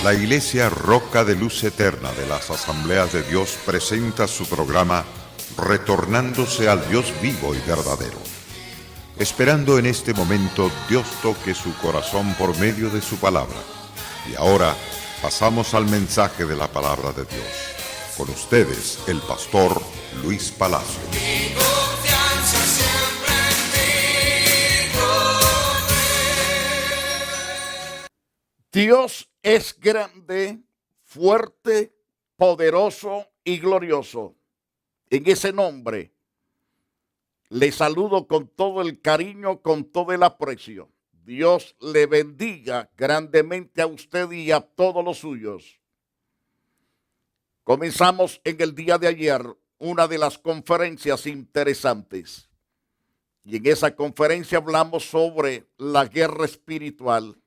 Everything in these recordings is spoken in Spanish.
La Iglesia Roca de Luz Eterna de las Asambleas de Dios presenta su programa Retornándose al Dios vivo y verdadero. Esperando en este momento Dios toque su corazón por medio de su palabra. Y ahora pasamos al mensaje de la palabra de Dios. Con ustedes, el pastor Luis Palacio. Dios es grande, fuerte, poderoso y glorioso. En ese nombre le saludo con todo el cariño, con todo el aprecio. Dios le bendiga grandemente a usted y a todos los suyos. Comenzamos en el día de ayer una de las conferencias interesantes. Y en esa conferencia hablamos sobre la guerra espiritual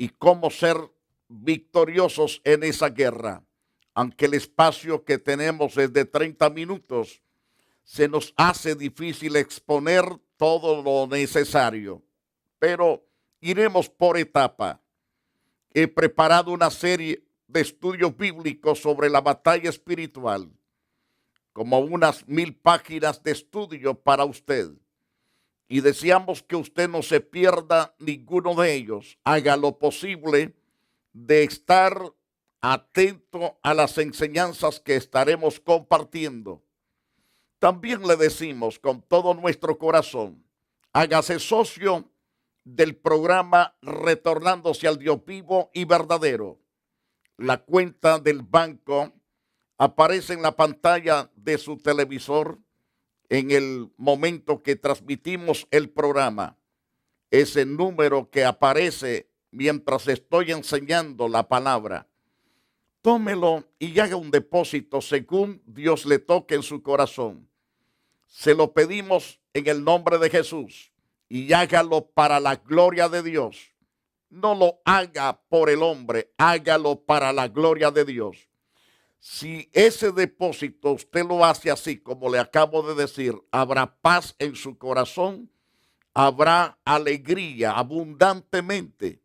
y cómo ser victoriosos en esa guerra. Aunque el espacio que tenemos es de 30 minutos, se nos hace difícil exponer todo lo necesario. Pero iremos por etapa. He preparado una serie de estudios bíblicos sobre la batalla espiritual, como unas 1000 páginas de estudio para usted. Y deseamos que usted no se pierda ninguno de ellos. Haga lo posible de estar atento a las enseñanzas que estaremos compartiendo. También le decimos con todo nuestro corazón, hágase socio del programa Retornándose al Dios vivo y verdadero. La cuenta del banco aparece en la pantalla de su televisor en el momento que transmitimos el programa. Ese número que aparece mientras estoy enseñando la palabra, tómelo y haga un depósito según Dios le toque en su corazón. Se lo pedimos en el nombre de Jesús y hágalo para la gloria de Dios. No lo haga por el hombre, hágalo para la gloria de Dios. Si ese depósito usted lo hace así como le acabo de decir, habrá paz en su corazón, habrá alegría abundantemente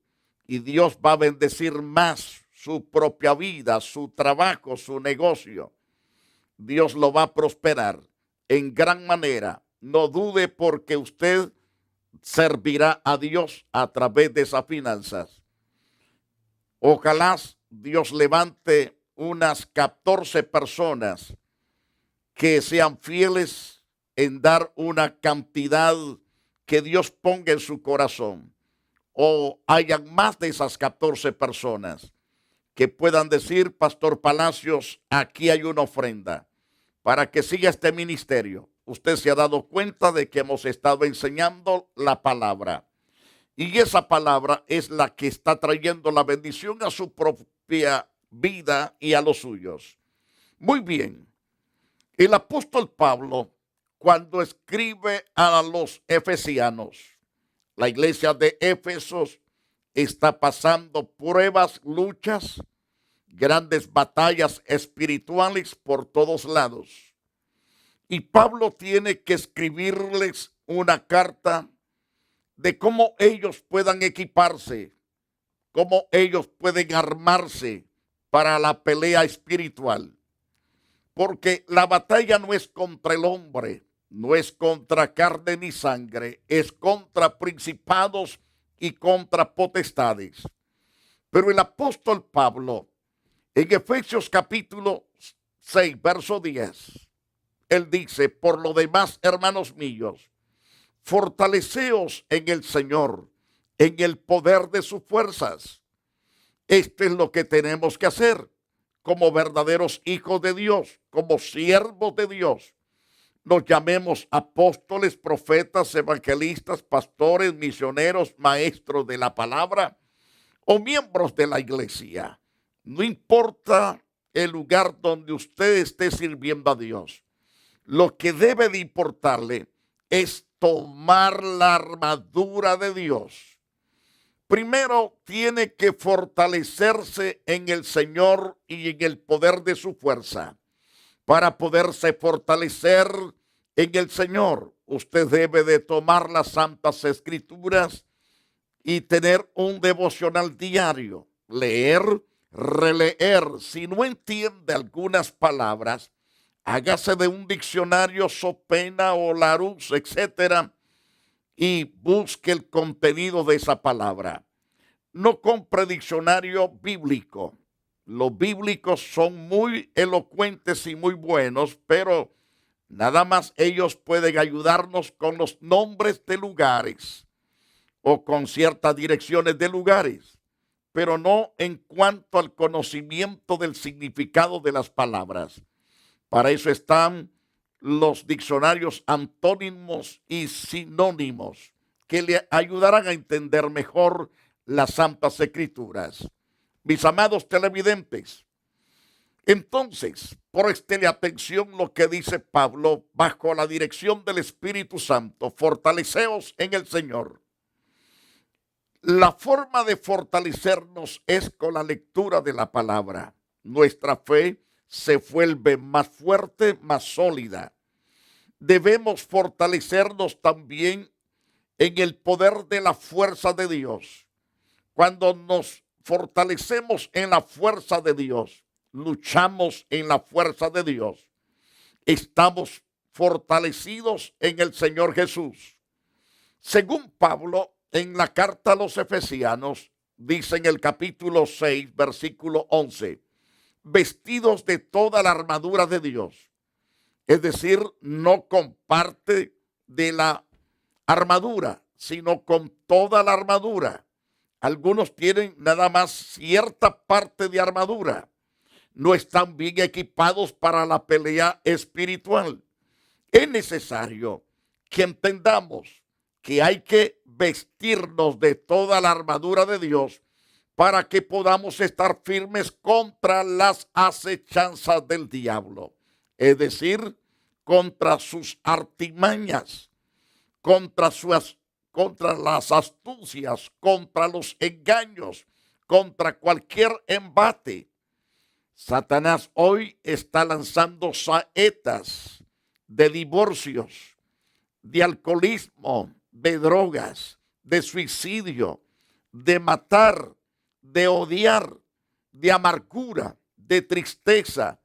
y Dios va a bendecir más su propia vida, su trabajo, su negocio. Dios lo va a prosperar en gran manera. No dude porque usted servirá a Dios a través de esas finanzas. Ojalá Dios levante unas 14 personas que sean fieles en dar una cantidad que Dios ponga en su corazón. O hayan más de esas 14 personas que puedan decir, Pastor Palacios, aquí hay una ofrenda para que siga este ministerio. Usted se ha dado cuenta de que hemos estado enseñando la palabra. Y esa palabra es la que está trayendo la bendición a su propia vida y a los suyos. Muy bien. El apóstol Pablo, cuando escribe a los efesianos, la iglesia de Éfesos está pasando pruebas, luchas, grandes batallas espirituales por todos lados. Y Pablo tiene que escribirles una carta de cómo ellos puedan equiparse, cómo ellos pueden armarse para la pelea espiritual. Porque la batalla no es contra el hombre, no es contra carne ni sangre, es contra principados y contra potestades. Pero el apóstol Pablo, en Efesios capítulo 6, verso 10, él dice, por lo demás, hermanos míos, fortaleceos en el Señor, en el poder de sus fuerzas. Esto es lo que tenemos que hacer como verdaderos hijos de Dios, como siervos de Dios. Nos llamemos apóstoles, profetas, evangelistas, pastores, misioneros, maestros de la palabra o miembros de la iglesia. No importa el lugar donde usted esté sirviendo a Dios. Lo que debe de importarle es tomar la armadura de Dios. Primero tiene que fortalecerse en el Señor y en el poder de su fuerza. Para poderse fortalecer en el Señor, usted debe de tomar las Santas Escrituras y tener un devocional diario. Leer, releer. Si no entiende algunas palabras, hágase de un diccionario Sopena o Larousse, etcétera, y busque el contenido de esa palabra. No compre diccionario bíblico. Los bíblicos son muy elocuentes y muy buenos, pero nada más ellos pueden ayudarnos con los nombres de lugares o con ciertas direcciones de lugares, pero no en cuanto al conocimiento del significado de las palabras. Para eso están los diccionarios antónimos y sinónimos que le ayudarán a entender mejor las Santas Escrituras. Mis amados televidentes, entonces, préstele atención lo que dice Pablo bajo la dirección del Espíritu Santo. Fortaleceos en el Señor. La forma de fortalecernos es con la lectura de la palabra. Nuestra fe se vuelve más fuerte, más sólida. Debemos fortalecernos también en el poder de la fuerza de Dios. Cuando nos fortalecemos en la fuerza de Dios, luchamos en la fuerza de Dios, estamos fortalecidos en el Señor Jesús. Según Pablo, en la carta a los Efesianos, dice en el capítulo 6, versículo 11, vestidos de toda la armadura de Dios. Es decir, no con parte de la armadura, sino con toda la armadura. Algunos tienen nada más cierta parte de armadura. No están bien equipados para la pelea espiritual. Es necesario que entendamos que hay que vestirnos de toda la armadura de Dios para que podamos estar firmes contra las acechanzas del diablo. Es decir, contra sus artimañas, contra las astucias, contra los engaños, contra cualquier embate. Satanás hoy está lanzando saetas de divorcios, de alcoholismo, de drogas, de suicidio, de matar, de odiar, de amargura, de tristeza,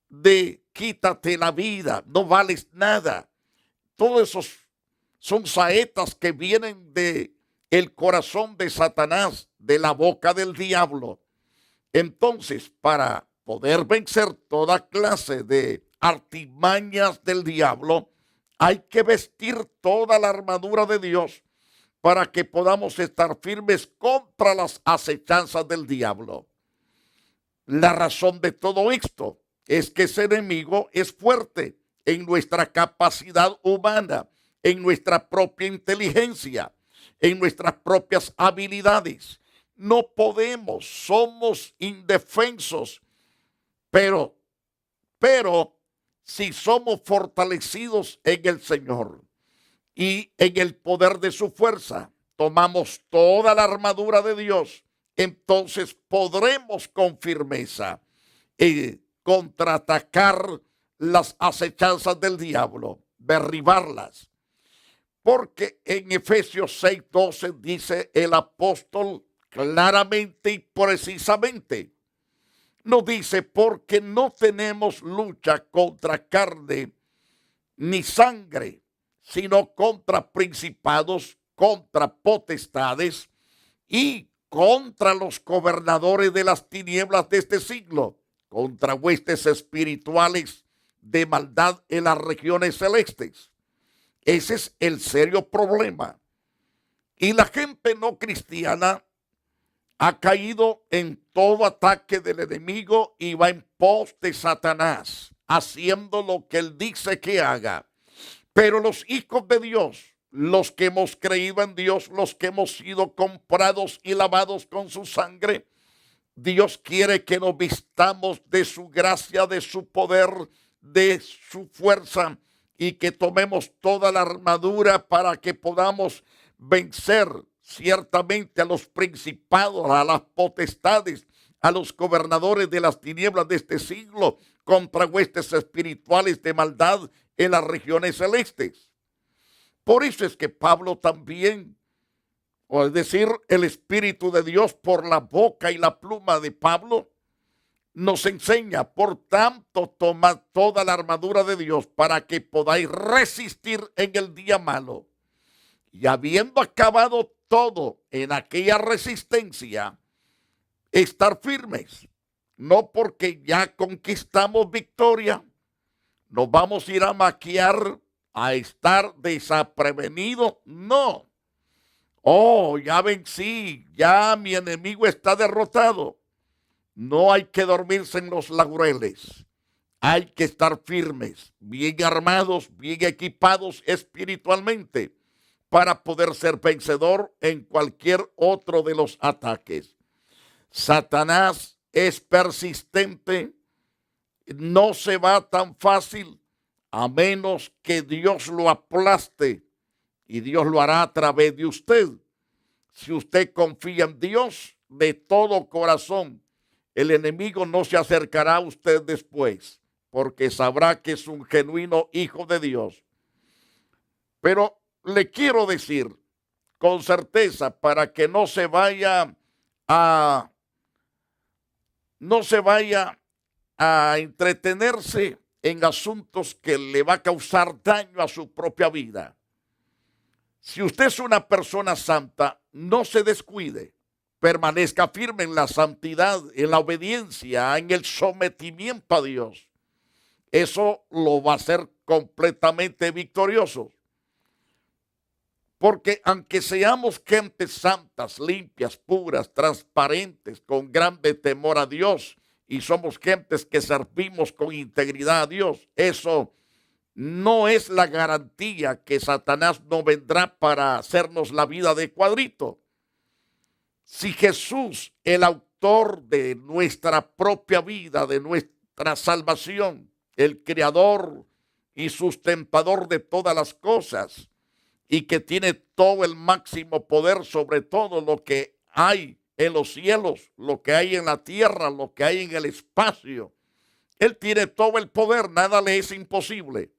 de quítate la vida, no vales nada. Todos esos son saetas que vienen de el corazón de Satanás, de la boca del diablo. Entonces, para poder vencer toda clase de artimañas del diablo, hay que vestir toda la armadura de Dios para que podamos estar firmes contra las acechanzas del diablo. La razón de todo esto es que ese enemigo es fuerte en nuestra capacidad humana, en nuestra propia inteligencia, en nuestras propias habilidades. No podemos, somos indefensos, pero si somos fortalecidos en el Señor y en el poder de su fuerza, tomamos toda la armadura de Dios, entonces podremos con firmeza contraatacar las acechanzas del diablo, derribarlas. Porque en Efesios 6:12 dice el apóstol claramente y precisamente, nos dice, porque no tenemos lucha contra carne ni sangre, sino contra principados, contra potestades y contra los gobernadores de las tinieblas de este siglo, contra huestes espirituales de maldad en las regiones celestes. Ese es el serio problema. Y la gente no cristiana ha caído en todo ataque del enemigo y va en pos de Satanás, haciendo lo que él dice que haga. Pero los hijos de Dios, los que hemos creído en Dios, los que hemos sido comprados y lavados con su sangre, Dios quiere que nos vistamos de su gracia, de su poder, de su fuerza, y que tomemos toda la armadura para que podamos vencer ciertamente a los principados, a las potestades, a los gobernadores de las tinieblas de este siglo, contra huestes espirituales de maldad en las regiones celestes. Por eso es que Pablo también o es decir, el Espíritu de Dios por la boca y la pluma de Pablo, nos enseña, por tanto, tomad toda la armadura de Dios para que podáis resistir en el día malo. Y habiendo acabado todo en aquella resistencia, estar firmes. No porque ya conquistamos victoria, nos vamos a ir a maquiar, a estar desaprevenidos. No. Oh, ya vencí, ya mi enemigo está derrotado. No hay que dormirse en los laureles. Hay que estar firmes, bien armados, bien equipados espiritualmente para poder ser vencedor en cualquier otro de los ataques. Satanás es persistente, no se va tan fácil a menos que Dios lo aplaste, y Dios lo hará a través de usted. Si usted confía en Dios de todo corazón, el enemigo no se acercará a usted después, porque sabrá que es un genuino hijo de Dios. Pero le quiero decir con certeza, para que no se vaya a entretenerse en asuntos que le va a causar daño a su propia vida. Si usted es una persona santa, no se descuide. Permanezca firme en la santidad, en la obediencia, en el sometimiento a Dios. Eso lo va a hacer completamente victorioso. Porque aunque seamos gentes santas, limpias, puras, transparentes, con grande temor a Dios, y somos gentes que servimos con integridad a Dios, eso no es la garantía que Satanás no vendrá para hacernos la vida de cuadrito. Si Jesús, el autor de nuestra propia vida, de nuestra salvación, el creador y sustentador de todas las cosas, y que tiene todo el máximo poder sobre todo lo que hay en los cielos, lo que hay en la tierra, lo que hay en el espacio. Él tiene todo el poder, nada le es imposible.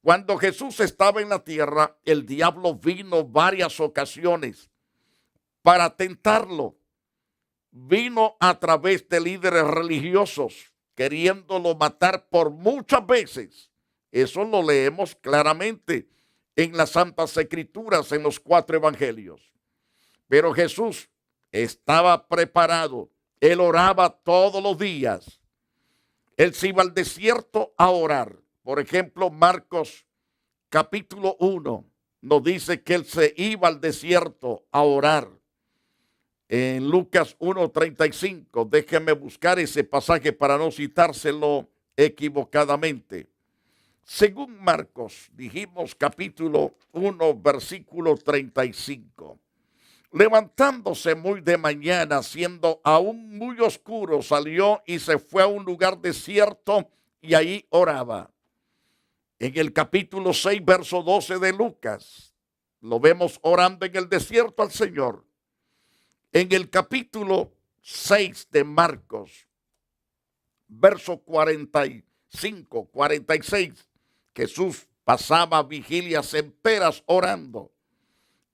Cuando Jesús estaba en la tierra, el diablo vino varias ocasiones para tentarlo. Vino a través de líderes religiosos, queriéndolo matar por muchas veces. Eso lo leemos claramente en las Santas Escrituras, en los 4 evangelios. Pero Jesús estaba preparado. Él oraba todos los días. Él se iba al desierto a orar. Por ejemplo, Marcos capítulo 1 nos dice que él se iba al desierto a orar. En Lucas 1:35, déjenme buscar ese pasaje para no citárselo equivocadamente. Según Marcos, dijimos capítulo 1, versículo 35. Levantándose muy de mañana, siendo aún muy oscuro, salió y se fue a un lugar desierto y ahí oraba. En el capítulo 6, verso 12 de Lucas, lo vemos orando en el desierto al Señor. En el capítulo 6 de Marcos, verso 45, 46, Jesús pasaba vigilias enteras orando.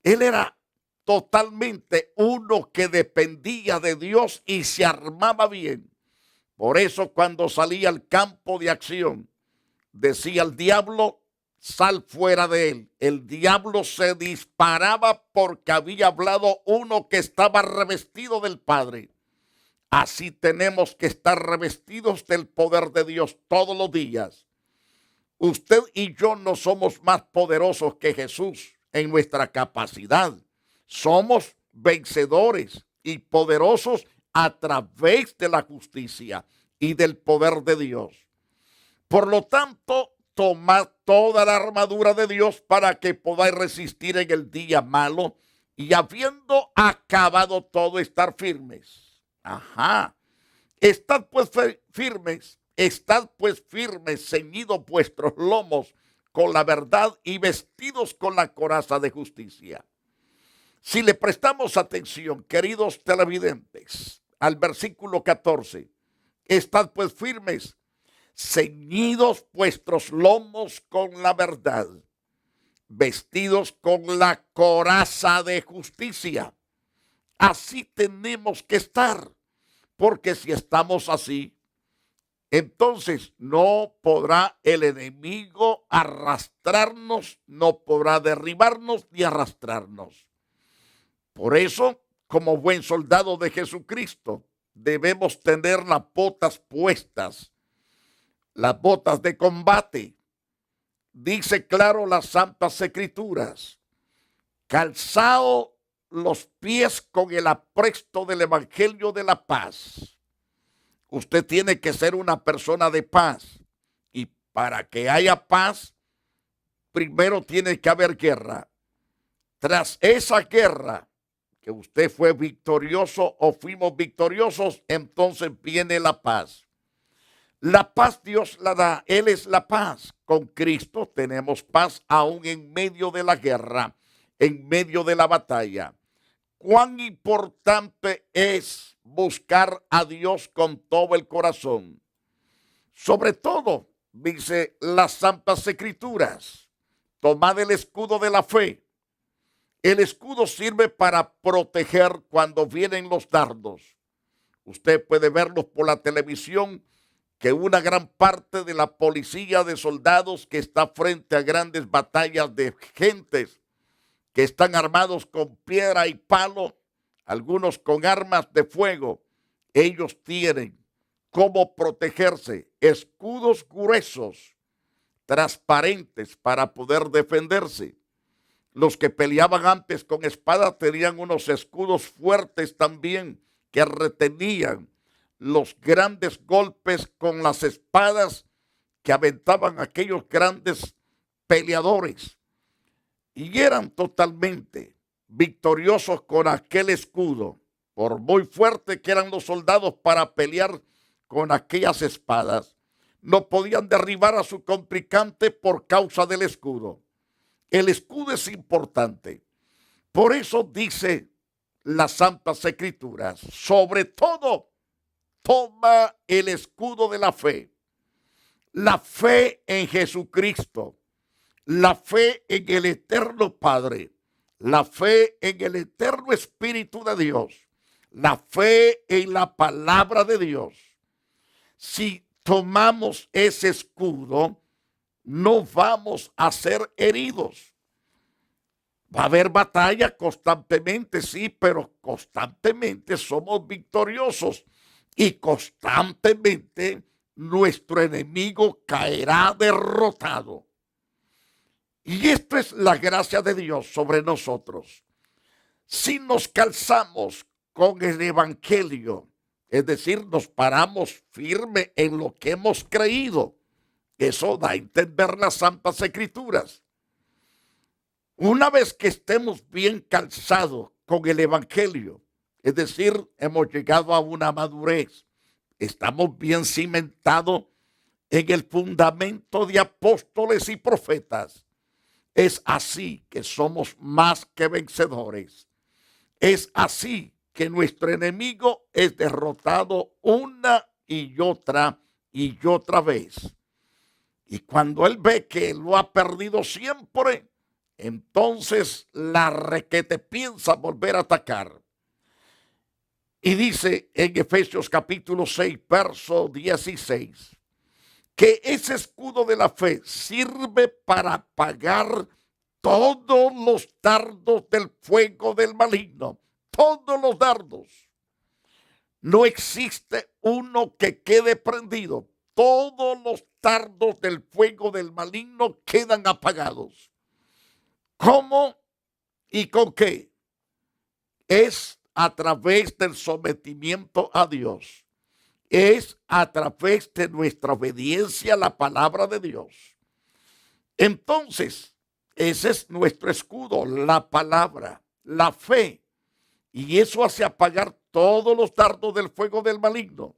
Él era totalmente uno que dependía de Dios y se armaba bien. Por eso cuando salía al campo de acción, decía el diablo, sal fuera de él. El diablo se disparaba porque había hablado uno que estaba revestido del Padre. Así tenemos que estar revestidos del poder de Dios todos los días. Usted y yo no somos más poderosos que Jesús en nuestra capacidad. Somos vencedores y poderosos a través de la justicia y del poder de Dios. Por lo tanto, tomad toda la armadura de Dios para que podáis resistir en el día malo y habiendo acabado todo, estar firmes. Estad pues firmes, ceñidos vuestros lomos con la verdad y vestidos con la coraza de justicia. Si le prestamos atención, queridos televidentes, al versículo 14, estad pues firmes, ceñidos vuestros lomos con la verdad. vestidos con la coraza de justicia. Así tenemos que estar, porque si estamos así, entonces no podrá el enemigo arrastrarnos, no podrá derribarnos ni arrastrarnos. Por eso, como buen soldado de Jesucristo, debemos tener las botas puestas, las botas de combate. Dice claro las Santas Escrituras: calzado los pies con el apresto del Evangelio de la paz. Usted tiene que ser una persona de paz. Y para que haya paz, primero tiene que haber guerra. Tras esa guerra, que usted fue victorioso o fuimos victoriosos, entonces viene la paz. La paz Dios la da, Él es la paz. Con Cristo tenemos paz aún en medio de la guerra, en medio de la batalla. Cuán importante es buscar a Dios con todo el corazón. Sobre todo, dice las Santas Escrituras, tomad el escudo de la fe. El escudo sirve para proteger cuando vienen los dardos. Usted puede verlos por la televisión, que una gran parte de la policía de soldados que está frente a grandes batallas de gentes que están armados con piedra y palo, algunos con armas de fuego, ellos tienen cómo protegerse, escudos gruesos, transparentes para poder defenderse. Los que peleaban antes con espada tenían unos escudos fuertes también que retenían los grandes golpes con las espadas que aventaban aquellos grandes peleadores. Y eran totalmente victoriosos con aquel escudo, por muy fuerte que eran los soldados para pelear con aquellas espadas. No podían derribar a su contrincante por causa del escudo. El escudo es importante. Por eso dice las Santas Escrituras, sobre todo, toma el escudo de la fe. La fe en Jesucristo. La fe en el eterno Padre, la fe en el eterno Espíritu de Dios, la fe en la palabra de Dios. Si tomamos ese escudo, no vamos a ser heridos. Va a haber batalla constantemente, sí, pero constantemente somos victoriosos y constantemente nuestro enemigo caerá derrotado. Y esto es la gracia de Dios sobre nosotros. Si nos calzamos con el Evangelio, es decir, nos paramos firme en lo que hemos creído, eso da a entender las Santas Escrituras. Una vez que estemos bien calzados con el Evangelio, es decir, hemos llegado a una madurez, estamos bien cimentados en el fundamento de apóstoles y profetas. Es así que somos más que vencedores. Es así que nuestro enemigo es derrotado una y otra vez. Y cuando él ve que lo ha perdido siempre, entonces la requete piensa volver a atacar. Y dice en Efesios capítulo 6, verso 16, que ese escudo de la fe sirve para apagar todos los dardos del fuego del maligno. Todos los dardos. No existe uno que quede prendido. Todos los dardos del fuego del maligno quedan apagados. ¿Cómo y con qué? Es a través del sometimiento a Dios. Es a través de nuestra obediencia a la palabra de Dios. Entonces, ese es nuestro escudo, la palabra, la fe. Y eso hace apagar todos los dardos del fuego del maligno.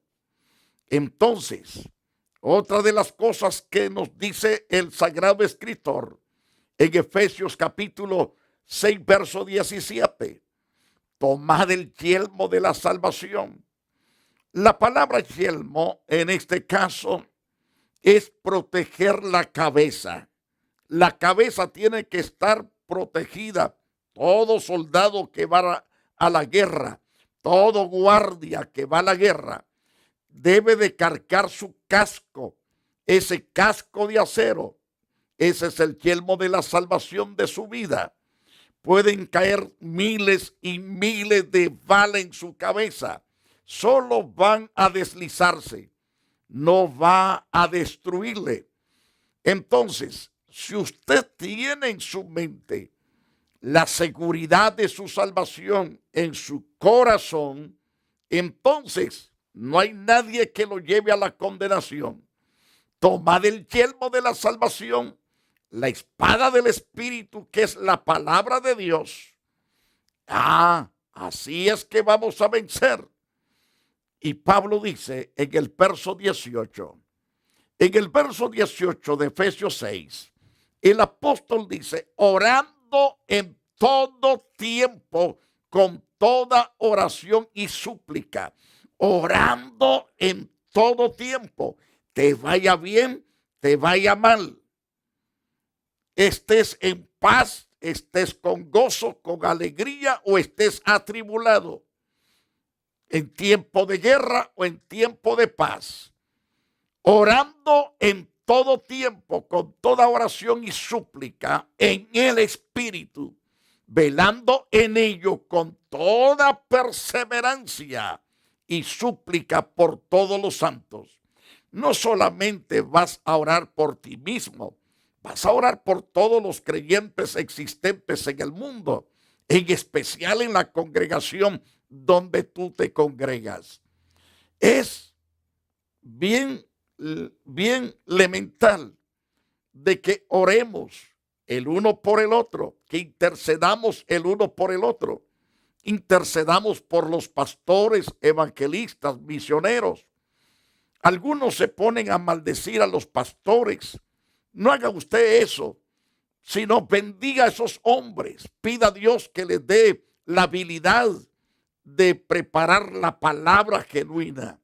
Entonces, otra de las cosas que nos dice el Sagrado Escritor en Efesios capítulo 6, verso 17, tomad el yelmo de la salvación. La palabra yelmo en este caso es proteger la cabeza, La cabeza tiene que estar protegida. Todo soldado que va a la guerra, todo guardia que va a la guerra, debe de cargar su casco, ese casco de acero. Ese es el yelmo de la salvación de su vida. Pueden caer miles y miles de balas en su cabeza. Solo van a deslizarse. No va a destruirle. Entonces, si usted tiene en su mente la seguridad de su salvación en su corazón, entonces no hay nadie que lo lleve a la condenación. Tomad el yelmo de la salvación, la espada del Espíritu, que es la palabra de Dios. Así es que vamos a vencer. Y Pablo dice en el verso 18, de Efesios 6, el apóstol dice, orando en todo tiempo, con toda oración y súplica. Orando en todo tiempo. Te vaya bien, te vaya mal. Estés en paz, estés con gozo, con alegría o estés atribulado. En tiempo de guerra o en tiempo de paz. Orando en todo tiempo, con toda oración y súplica en el Espíritu, velando en ello con toda perseverancia y súplica por todos los santos. No solamente vas a orar por ti mismo, vas a orar por todos los creyentes existentes en el mundo, en especial en la congregación donde tú te congregas. Es bien elemental de que oremos el uno por el otro, que intercedamos el uno por el otro. Intercedamos por los pastores, evangelistas, misioneros. Algunos se ponen a maldecir a los pastores. No haga usted eso, sino bendiga a esos hombres. Pida a Dios que les dé la habilidad de preparar la palabra genuina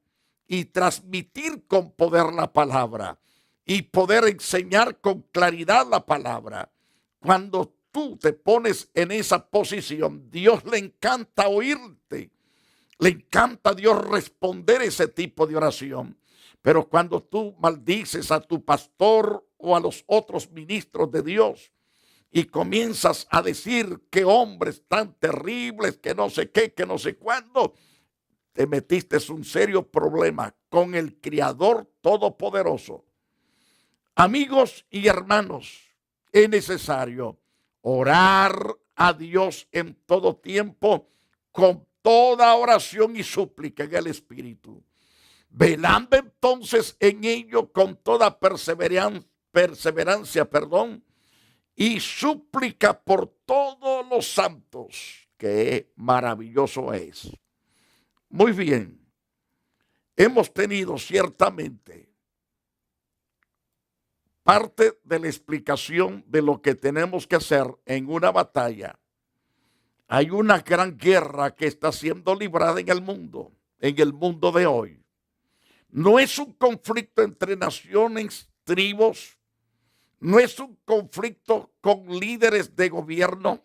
y transmitir con poder la palabra y poder enseñar con claridad la palabra. Cuando tú te pones en esa posición, Dios le encanta oírte, le encanta a Dios responder ese tipo de oración. Pero cuando tú maldices a tu pastor o a los otros ministros de Dios y comienzas a decir que hombres tan terribles, que no sé qué, que no sé cuándo, te metiste en un serio problema con el Creador Todopoderoso. Amigos y hermanos, es necesario orar a Dios en todo tiempo con toda oración y súplica en el Espíritu. Velando entonces en ello con toda perseverancia, y súplica por todos los santos, que maravilloso es. Muy bien, hemos tenido ciertamente parte de la explicación de lo que tenemos que hacer en una batalla. Hay una gran guerra que está siendo librada en el mundo de hoy. No es un conflicto entre naciones, tribus, no es un conflicto con líderes de gobierno,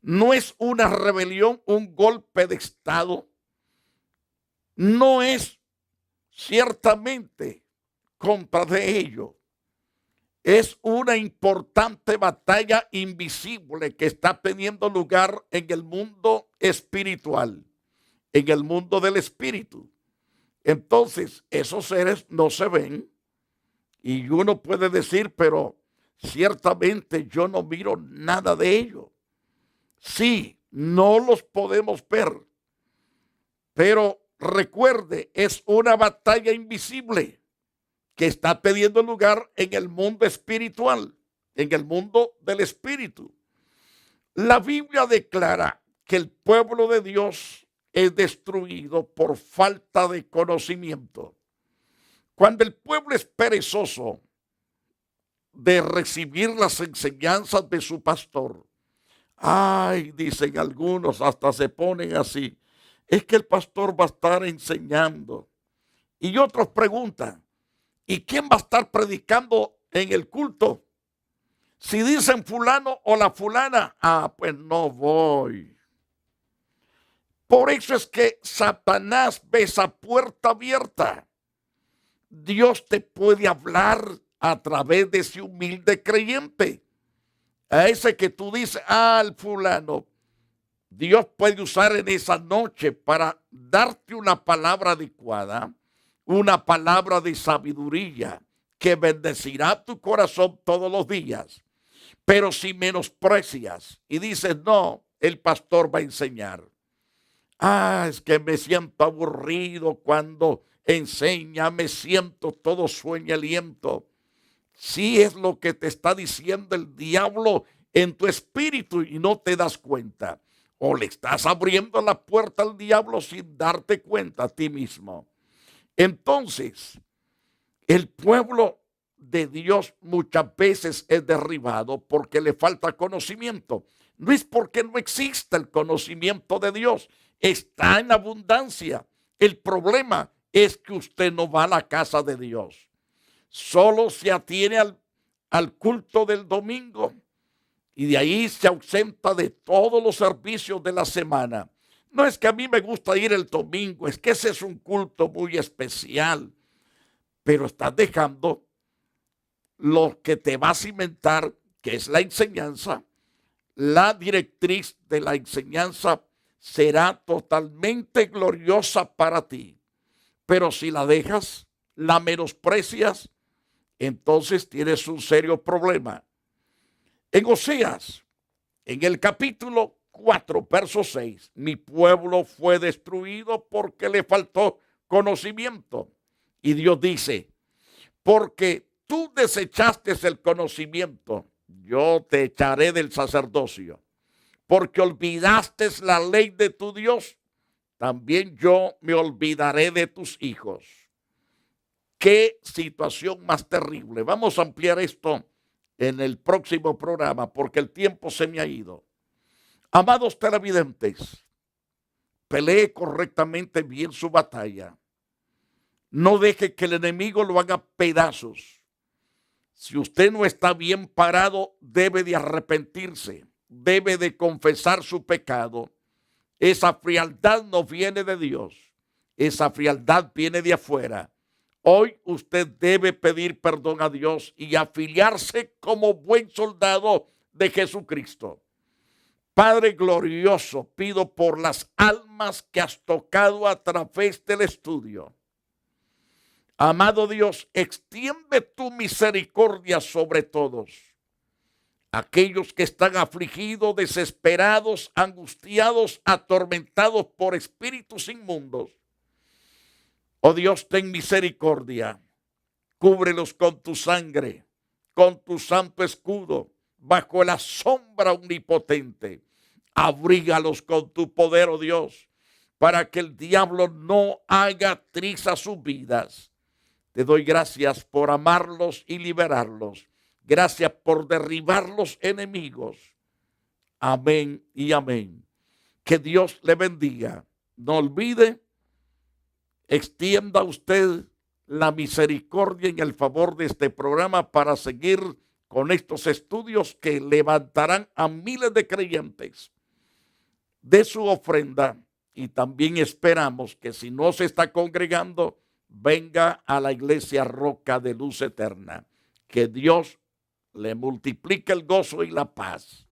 no es una rebelión, un golpe de Estado, no es ciertamente contra de ello. Es una importante batalla invisible que está teniendo lugar en el mundo espiritual, en el mundo del espíritu. Entonces, esos seres no se ven y uno puede decir, pero ciertamente yo no miro nada de ello. Sí, no los podemos ver, pero recuerde, es una batalla invisible que está teniendo lugar en el mundo espiritual, en el mundo del espíritu. La Biblia declara que el pueblo de Dios es destruido por falta de conocimiento. Cuando el pueblo es perezoso de recibir las enseñanzas de su pastor, dicen algunos, hasta se ponen así, es que el pastor va a estar enseñando. Y otros preguntan, ¿y quién va a estar predicando en el culto? Si dicen fulano o la fulana, pues no voy. Por eso es que Satanás ve esa puerta abierta. Dios te puede hablar a través de ese humilde creyente. A ese que tú dices, al fulano, Dios puede usar en esa noche para darte una palabra adecuada, una palabra de sabiduría que bendecirá tu corazón todos los días. Pero si menosprecias y dices, no, el pastor va a enseñar. Es que me siento aburrido cuando enseña, me siento todo sueñaliento. Sí es lo que te está diciendo el diablo en tu espíritu y no te das cuenta. O le estás abriendo la puerta al diablo sin darte cuenta a ti mismo. Entonces, el pueblo de Dios muchas veces es derribado porque le falta conocimiento. No es porque no exista el conocimiento de Dios. Está en abundancia. El problema es que usted no va a la casa de Dios. Solo se atiene al culto del domingo y de ahí se ausenta de todos los servicios de la semana. No es que a mí me gusta ir el domingo, es que ese es un culto muy especial, pero estás dejando lo que te va a cimentar, que es la enseñanza. La directriz de la enseñanza será totalmente gloriosa para ti, pero si la dejas, la menosprecias, entonces tienes un serio problema. En Oseas, en el capítulo 4, verso 6, mi pueblo fue destruido porque le faltó conocimiento. Y Dios dice, porque tú desechaste el conocimiento, yo te echaré del sacerdocio. Porque olvidaste la ley de tu Dios, también yo me olvidaré de tus hijos. Qué situación más terrible. Vamos a ampliar esto en el próximo programa porque el tiempo se me ha ido. Amados televidentes, pelee correctamente bien su batalla. No deje que el enemigo lo haga pedazos. Si usted no está bien parado, debe de arrepentirse, debe de confesar su pecado. Esa frialdad no viene de Dios, esa frialdad viene de afuera. Hoy usted debe pedir perdón a Dios y afiliarse como buen soldado de Jesucristo. Padre glorioso, pido por las almas que has tocado a través del estudio. Amado Dios, extiende tu misericordia sobre todos. Aquellos que están afligidos, desesperados, angustiados, atormentados por espíritus inmundos. Oh Dios, ten misericordia. Cúbrelos con tu sangre, con tu santo escudo, bajo la sombra omnipotente. Abrígalos con tu poder, oh Dios, para que el diablo no haga trizas a sus vidas. Te doy gracias por amarlos y liberarlos. Gracias por derribar los enemigos. Amén y amén. Que Dios le bendiga. No olvide, extienda usted la misericordia en el favor de este programa para seguir con estos estudios que levantarán a miles de creyentes de su ofrenda. Y también esperamos que si no se está congregando, venga a la iglesia Roca de Luz Eterna. Que Dios le multiplique el gozo y la paz.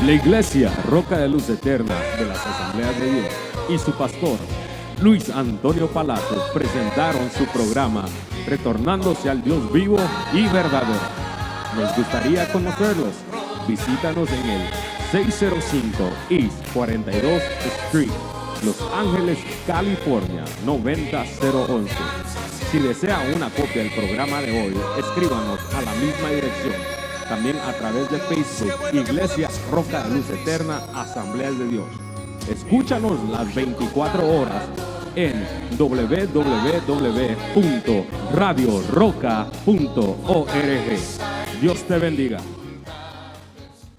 La iglesia Roca de Luz Eterna de las Asambleas de Dios y su pastor Luis Antonio Palacios presentaron su programa Retornándose al Dios vivo y verdadero. Nos gustaría conocerlos. Visítanos en el 605 East 42 Street, Los Ángeles, California 90011. Si desea una copia del programa de hoy, escríbanos a la misma dirección. También a través de Facebook, Iglesia Roca de Luz Eterna, Asambleas de Dios. Escúchanos las 24 horas en www.radioroca.org. Dios te bendiga.